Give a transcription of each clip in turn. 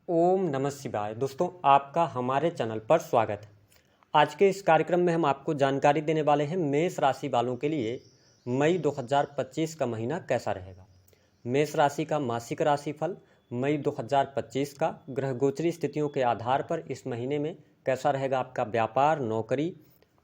ओम नमः शिवाय। दोस्तों, आपका हमारे चैनल पर स्वागत है। आज के इस कार्यक्रम में हम आपको जानकारी देने वाले हैं मेष राशि वालों के लिए मई 2025 का महीना कैसा रहेगा। मेष राशि का मासिक राशिफल मई 2025 का ग्रह गोचरी स्थितियों के आधार पर इस महीने में कैसा रहेगा आपका व्यापार, नौकरी,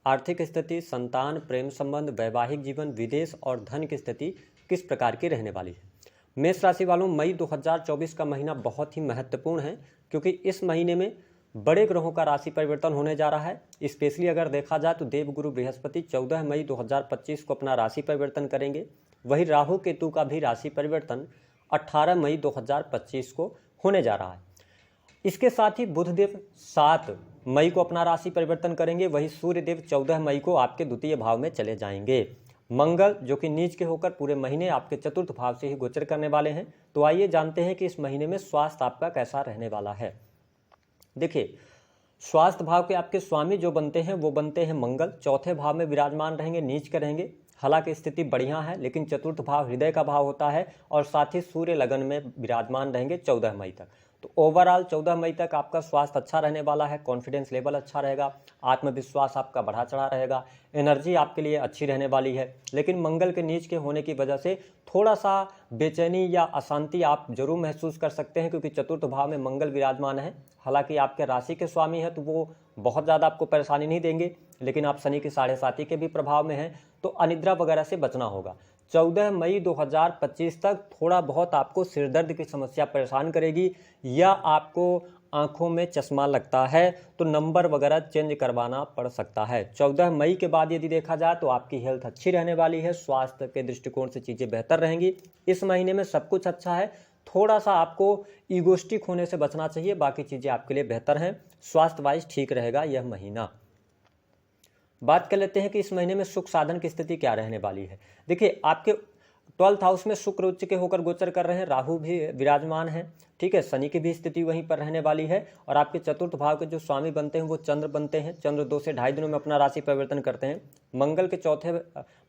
आर्थिक स्थिति, संतान, प्रेम संबंध, वैवाहिक जीवन, विदेश और धन की स्थिति किस प्रकार की रहने वाली है। मेष राशि वालों, मई 2024 का महीना बहुत ही महत्वपूर्ण है क्योंकि इस महीने में बड़े ग्रहों का राशि परिवर्तन होने जा रहा है। स्पेशली अगर देखा जाए तो देवगुरु बृहस्पति 14 मई 2025 को अपना राशि परिवर्तन करेंगे। वही राहु केतु का भी राशि परिवर्तन 18 मई 2025 को होने जा रहा है। इसके साथ ही बुधदेव 7 मई को अपना राशि परिवर्तन करेंगे। वही सूर्यदेव 14 मई को आपके द्वितीय भाव में चले जाएंगे। मंगल जो कि नीच के होकर पूरे महीने आपके चतुर्थ भाव से ही गोचर करने वाले हैं। तो आइए जानते हैं कि इस महीने में स्वास्थ्य आपका कैसा रहने वाला है। देखिए, स्वास्थ्य भाव के आपके स्वामी जो बनते हैं वो बनते हैं मंगल। चौथे भाव में विराजमान रहेंगे, नीच के रहेंगे। हालांकि स्थिति बढ़िया है, लेकिन चतुर्थ भाव हृदय का भाव होता है और साथ ही सूर्य लगन में विराजमान रहेंगे 14 मई तक। तो ओवरऑल 14 मई तक आपका स्वास्थ्य अच्छा रहने वाला है। कॉन्फिडेंस लेवल अच्छा रहेगा, आत्मविश्वास आपका बढ़ा चढ़ा रहेगा, एनर्जी आपके लिए अच्छी रहने वाली है। लेकिन मंगल के नीच के होने की वजह से थोड़ा सा बेचैनी या अशांति आप जरूर महसूस कर सकते हैं, क्योंकि चतुर्थ भाव में मंगल विराजमान है। हालांकि आपके राशि के स्वामी है तो वो बहुत ज़्यादा आपको परेशानी नहीं देंगे, लेकिन आप शनि की 7.5 के भी प्रभाव में हैं तो अनिद्रा वगैरह से बचना होगा। 14 मई 2025 तक थोड़ा बहुत आपको सिरदर्द की समस्या परेशान करेगी, या आपको आंखों में चश्मा लगता है तो नंबर वगैरह चेंज करवाना पड़ सकता है। 14 मई के बाद यदि देखा जाए तो आपकी हेल्थ अच्छी रहने वाली है। स्वास्थ्य के दृष्टिकोण से चीज़ें बेहतर रहेंगी। इस महीने में सब कुछ अच्छा है। थोड़ा सा आपको ईगोस्टिक होने से बचना चाहिए, बाकी चीज़ें आपके लिए बेहतर हैं। स्वास्थ्य वाइज ठीक रहेगा यह महीना। बात कर लेते हैं कि इस महीने में सुख साधन की स्थिति क्या रहने वाली है। देखिए, आपके 12th हाउस में शुक्र उच्च के होकर गोचर कर रहे हैं, राहु भी विराजमान है, ठीक है। शनि की भी स्थिति वहीं पर रहने वाली है और आपके चतुर्थ भाव के जो स्वामी बनते हैं वो चंद्र बनते हैं। चंद्र 2 से 2.5 दिनों में अपना राशि परिवर्तन करते हैं। मंगल के चौथे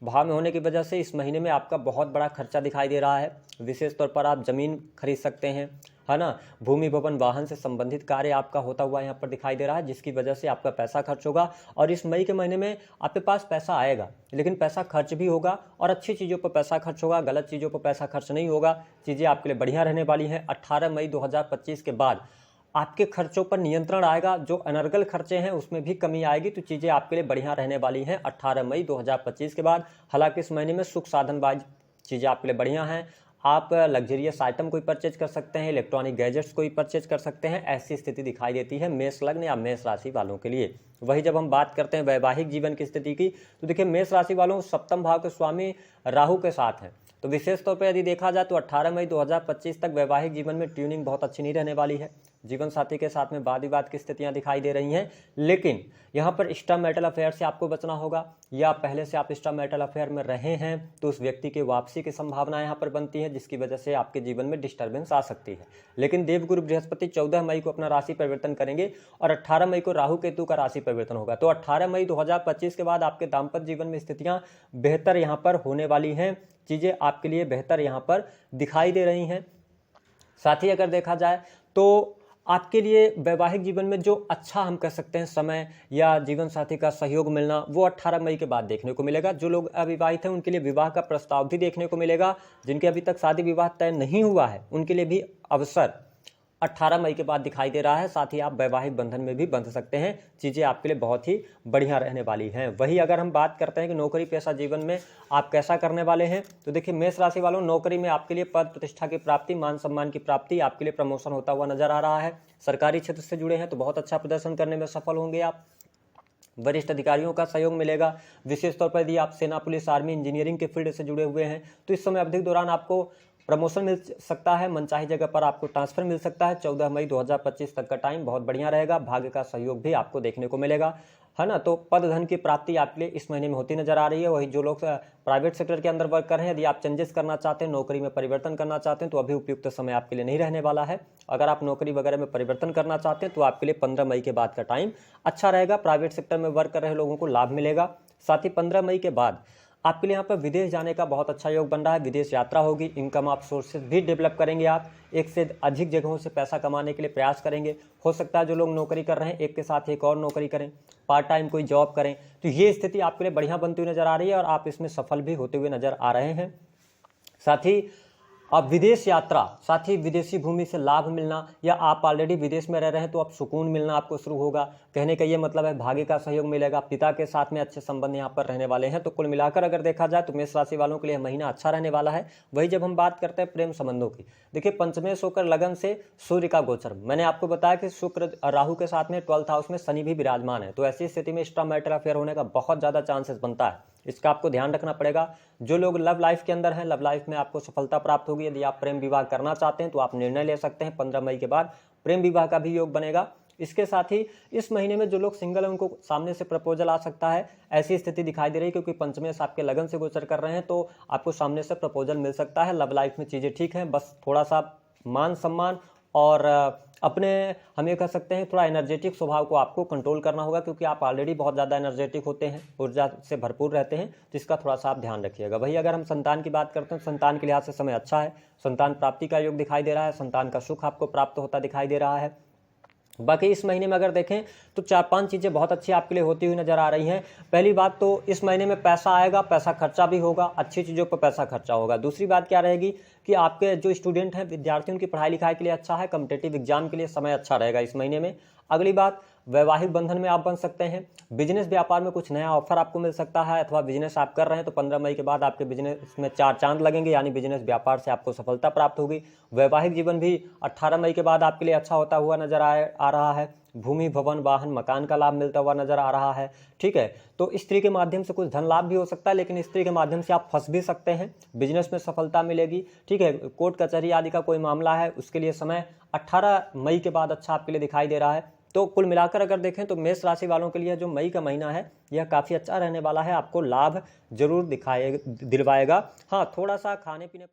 भाव में होने की वजह से इस महीने में आपका बहुत बड़ा खर्चा दिखाई दे रहा है। विशेष तौर पर आप जमीन खरीद सकते हैं, है ना। भूमि भवन वाहन से संबंधित कार्य आपका होता हुआ यहाँ पर दिखाई दे रहा है, जिसकी वजह से आपका पैसा खर्च होगा। और इस मई के महीने में आपके पास पैसा आएगा, लेकिन पैसा खर्च भी होगा और अच्छी चीज़ों पर पैसा खर्च होगा, गलत चीज़ों पर पैसा खर्च नहीं होगा। चीज़ें आपके लिए बढ़िया रहने वाली हैं। 18 मई 2025 के बाद आपके खर्चों पर नियंत्रण आएगा। जो अनर्गल खर्चे हैं उसमें भी कमी आएगी, तो चीज़ें आपके लिए बढ़िया रहने वाली हैं 18 मई 2025 के बाद। हालांकि इस महीने में सुख साधन वाइज चीज़ें आपके लिए बढ़िया हैं। आप लग्जरियस आइटम कोई परचेज कर सकते हैं, इलेक्ट्रॉनिक गैजेट्स कोई परचेज कर सकते हैं, ऐसी स्थिति दिखाई देती है मेष लग्न या मेष राशि वालों के लिए। वही जब हम बात करते हैं वैवाहिक जीवन की स्थिति की, तो देखिए मेष राशि वालों सप्तम भाव के स्वामी राहु के साथ हैं। तो विशेष तौर पर यदि देखा जाए तो 18 मई 2025 तक वैवाहिक जीवन में ट्यूनिंग बहुत अच्छी नहीं रहने वाली है। जीवन साथी के साथ में वाद विवाद की स्थितियां दिखाई दे रही हैं, लेकिन यहाँ पर एक्स्ट्रा मैरिटल अफेयर से आपको बचना होगा, या पहले से आप एक्स्ट्रा मैरिटल अफेयर में रहे हैं तो उस व्यक्ति की वापसी की संभावना यहाँ पर बनती है, जिसकी वजह से आपके जीवन में डिस्टर्बेंस आ सकती है। लेकिन देवगुरु बृहस्पति 14 मई को अपना राशि परिवर्तन करेंगे और 18 मई को राहु केतु का राशि परिवर्तन होगा। तो 18 मई 2025 के बाद आपके दाम्पत्य जीवन में स्थितियां बेहतर यहाँ पर होने वाली हैं। चीज़ें आपके लिए बेहतर यहाँ पर दिखाई दे रही हैं। साथ ही अगर देखा जाए तो आपके लिए वैवाहिक जीवन में जो अच्छा हम कह सकते हैं समय या जीवन साथी का सहयोग मिलना, वो 18 मई के बाद देखने को मिलेगा। जो लोग अविवाहित हैं उनके लिए विवाह का प्रस्ताव भी देखने को मिलेगा। जिनके अभी तक शादी विवाह तय नहीं हुआ है उनके लिए भी अवसर 18 मई के बाद दिखाई दे रहा है। साथ ही आप वैवाहिक बंधन में भी बंध सकते हैं। चीज़ें आपके लिए बहुत ही बढ़िया रहने वाली हैं। वही अगर हम बात करते हैं कि नौकरी पेशा जीवन में आप कैसा करने वाले हैं, तो देखिए मेष राशि वालों, नौकरी में आपके लिए पद प्रतिष्ठा की प्राप्ति, मान सम्मान की प्राप्ति, आपके लिए प्रमोशन होता हुआ नजर आ रहा है। सरकारी क्षेत्र से जुड़े हैं तो बहुत अच्छा प्रदर्शन करने में सफल होंगे आप। वरिष्ठ अधिकारियों का सहयोग मिलेगा। विशेष तौर पर यदि आप सेना, पुलिस, आर्मी, इंजीनियरिंग के फील्ड से जुड़े हुए हैं तो इस समय अवधि के दौरान आपको प्रमोशन मिल सकता है, मनचाही जगह पर आपको ट्रांसफर मिल सकता है। 14 मई 2025 तक का टाइम बहुत बढ़िया रहेगा। भाग्य का सहयोग भी आपको देखने को मिलेगा, है ना। तो पद धन की प्राप्ति आपके लिए इस महीने में होती नजर आ रही है। वही जो लोग प्राइवेट सेक्टर के अंदर वर्क कर रहे हैं, यदि आप चेंजेस करना चाहते हैं, नौकरी में परिवर्तन करना चाहते हैं, तो अभी उपयुक्त समय आपके लिए नहीं रहने वाला है। अगर आप नौकरी वगैरह में परिवर्तन करना चाहते हैं तो आपके लिए 15 मई के बाद का टाइम अच्छा रहेगा। प्राइवेट सेक्टर में वर्क कर रहे लोगों को लाभ मिलेगा। साथ ही 15 मई के बाद आपके लिए यहाँ पर विदेश जाने का बहुत अच्छा योग बन रहा है, विदेश यात्रा होगी, इनकम आप सोर्सेज भी डेवलप करेंगे, आप एक से अधिक जगहों से पैसा कमाने के लिए प्रयास करेंगे। हो सकता है जो लोग नौकरी कर रहे हैं एक के साथ एक और नौकरी करें, पार्ट टाइम कोई जॉब करें, तो ये स्थिति आपके लिए बढ़िया बनती हुई नजर आ रही है और आप इसमें सफल भी होते हुए नजर आ रहे हैं। साथ ही अब विदेश यात्रा, साथ ही विदेशी भूमि से लाभ मिलना, या आप ऑलरेडी विदेश में रह रहे हैं तो अब सुकून मिलना आपको शुरू होगा। कहने का ये मतलब है भाग्य का सहयोग मिलेगा, पिता के साथ में अच्छे संबंध यहाँ पर रहने वाले हैं। तो कुल मिलाकर अगर देखा जाए तो मेष राशि वालों के लिए महीना अच्छा रहने वाला है। वही जब हम बात करते हैं प्रेम संबंधों की, देखिए पंचमेश होकर लगन से सूर्य का गोचर, मैंने आपको बताया कि शुक्र राहु के साथ में 12th हाउस में शनि भी विराजमान है, तो ऐसी स्थिति में एक्स्ट्रा मैरिटल अफेयर होने का बहुत ज़्यादा चांसेस बनता है। इसका आपको ध्यान रखना पड़ेगा। जो लोग लव लाइफ के अंदर हैं, लव लाइफ में आपको सफलता प्राप्त होगी। यदि आप प्रेम विवाह करना चाहते हैं तो आप निर्णय ले सकते हैं, 15 मई के बाद प्रेम विवाह का भी योग बनेगा। इसके साथ ही इस महीने में जो लोग सिंगल हैं उनको सामने से प्रपोजल आ सकता है, ऐसी स्थिति दिखाई दे रही है, क्योंकि पंचमेश आपके लगन से गोचर कर रहे हैं, तो आपको सामने से प्रपोजल मिल सकता है। लव लाइफ में चीज़ें ठीक हैं, बस थोड़ा सा मान सम्मान और अपने हम ये कह सकते हैं थोड़ा एनर्जेटिक स्वभाव को आपको कंट्रोल करना होगा, क्योंकि आप ऑलरेडी बहुत ज़्यादा एनर्जेटिक होते हैं, ऊर्जा से भरपूर रहते हैं, तो इसका थोड़ा सा आप ध्यान रखिएगा। वही अगर हम संतान की बात करते हैं, संतान के लिहाज से समय अच्छा है, संतान प्राप्ति का योग दिखाई दे रहा है, संतान का सुख आपको प्राप्त होता दिखाई दे रहा है। बाकी इस महीने में अगर देखें तो 4-5 चीज़ें बहुत अच्छी आपके लिए होती हुई नजर आ रही हैं। पहली बात तो इस महीने में पैसा आएगा, पैसा खर्चा भी होगा, अच्छी चीज़ों पर पैसा खर्चा होगा। दूसरी बात क्या रहेगी कि आपके जो स्टूडेंट हैं, विद्यार्थी, उनकी पढ़ाई लिखाई के लिए अच्छा है, कॉम्पिटिटिव एग्जाम के लिए समय अच्छा रहेगा इस महीने में। अगली बात, वैवाहिक बंधन में आप बन सकते हैं, बिजनेस व्यापार में कुछ नया ऑफर आपको मिल सकता है, अथवा बिजनेस आप कर रहे हैं तो 15 मई के बाद आपके बिजनेस में 4 चांद लगेंगे, यानी बिजनेस व्यापार से आपको सफलता प्राप्त होगी। वैवाहिक जीवन भी 18 मई के बाद आपके लिए अच्छा होता हुआ नजर आ रहा है। भूमि, भवन, वाहन, मकान का लाभ मिलता हुआ नजर आ रहा है। ठीक है, तो स्त्री के माध्यम से कुछ धन लाभ भी हो सकता है, लेकिन स्त्री के माध्यम से आप फंस भी सकते हैं, बिजनेस में सफलता मिलेगी। ठीक है, कोर्ट कचहरी आदि का कोई मामला है उसके लिए समय 18 मई के बाद अच्छा आपके लिए दिखाई दे रहा है। तो कुल मिलाकर अगर देखें तो मेष राशि वालों के लिए जो मई का महीना है यह काफ़ी अच्छा रहने वाला है, आपको लाभ जरूर दिलवाएगा। हाँ, थोड़ा सा खाने पीने